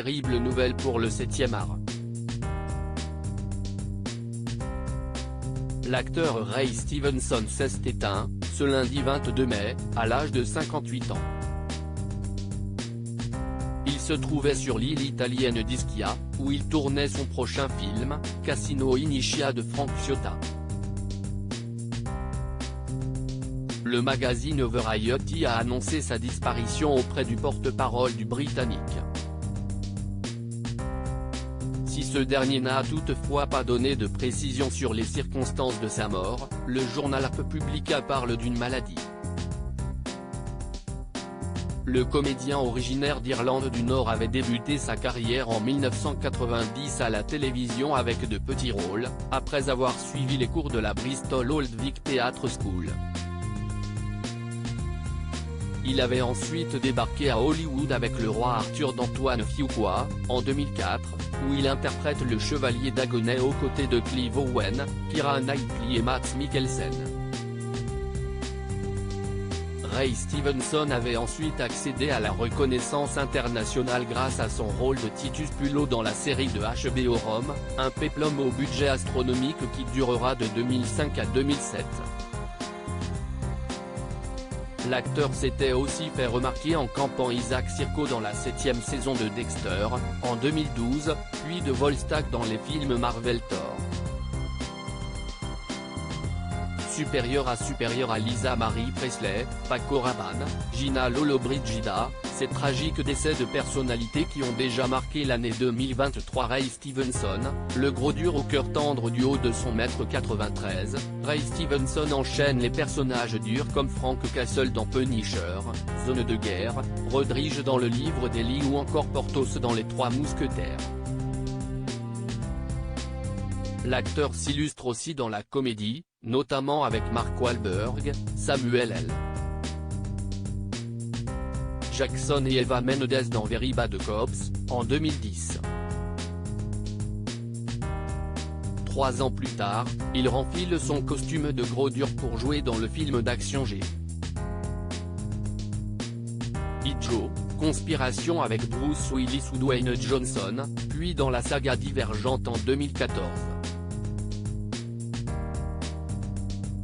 terrible nouvelle pour le 7e art. L'acteur Ray Stevenson s'est éteint, ce lundi 22 mai, à l'âge de 58 ans. Il se trouvait sur l'île italienne d'Ischia, où il tournait son prochain film, Casino Initia de Frank Ciotta. Le magazine Variety a annoncé sa disparition auprès du porte-parole du Britannique. Si ce dernier n'a toutefois pas donné de précision sur les circonstances de sa mort, le journal Publica parle d'une maladie. Le comédien originaire d'Irlande du Nord avait débuté sa carrière en 1990 à la télévision avec de petits rôles, après avoir suivi les cours de la Bristol Old Vic Theatre School. Il avait ensuite débarqué à Hollywood avec le roi Arthur d'Antoine Fuqua, en 2004, où il interprète le chevalier Dagonet aux côtés de Clive Owen, Keira Knightley et Mads Mikkelsen. Ray Stevenson avait ensuite accédé à la reconnaissance internationale grâce à son rôle de Titus Pullo dans la série de HBO Rome, un péplum au budget astronomique qui durera de 2005 à 2007. L'acteur s'était aussi fait remarquer en campant Isaac Sirko dans la 7e saison de Dexter, en 2012, puis de Volstagg dans les films Marvel Thor. Supérieure à Lisa Marie Presley, Paco Rabanne, Gina Lollobrigida, ces tragiques décès de personnalités qui ont déjà marqué l'année 2023. Ray Stevenson, le gros dur au cœur tendre du haut de son m93, Ray Stevenson enchaîne les personnages durs comme Frank Castle dans Punisher, Zone de guerre, Rodrige dans le livre d'Eli ou encore Porthos dans Les Trois Mousquetaires. L'acteur s'illustre aussi dans la comédie, notamment avec Mark Wahlberg, Samuel L. Jackson et Eva Mendes dans Very Bad Cops, en 2010. 3 ans plus tard, il renfile son costume de gros dur pour jouer dans le film d'action G. I. Joe, Conspiration avec Bruce Willis ou Dwayne Johnson, puis dans la saga Divergente en 2014.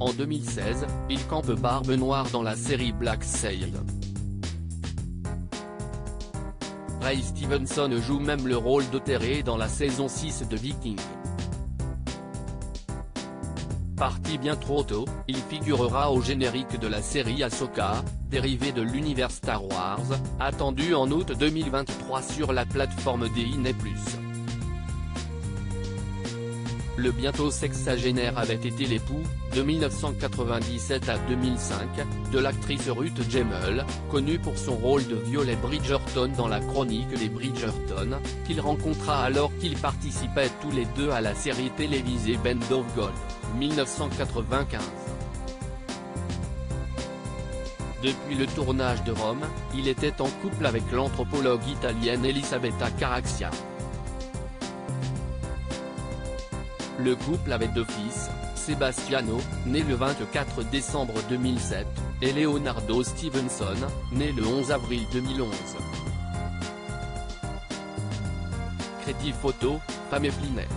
En 2016, il campe Barbe Noire dans la série Black Sail. Ray Stevenson joue même le rôle d'Otheré dans la saison 6 de Vikings. Parti bien trop tôt, il figurera au générique de la série Ahsoka, dérivée de l'univers Star Wars, attendue en août 2023 sur la plateforme Disney+. Le bientôt sexagénaire avait été l'époux, de 1997 à 2005, de l'actrice Ruth Gemmell, connue pour son rôle de Violet Bridgerton dans la chronique des Bridgerton, qu'il rencontra alors qu'ils participaient tous les deux à la série télévisée Band of Gold, 1995. Depuis le tournage de Rome, il était en couple avec l'anthropologue italienne Elisabetta Caraxia. Le couple avait 2 fils, Sebastiano, né le 24 décembre 2007, et Leonardo Stevenson, né le 11 avril 2011. Crédit photo, Femme Plinet.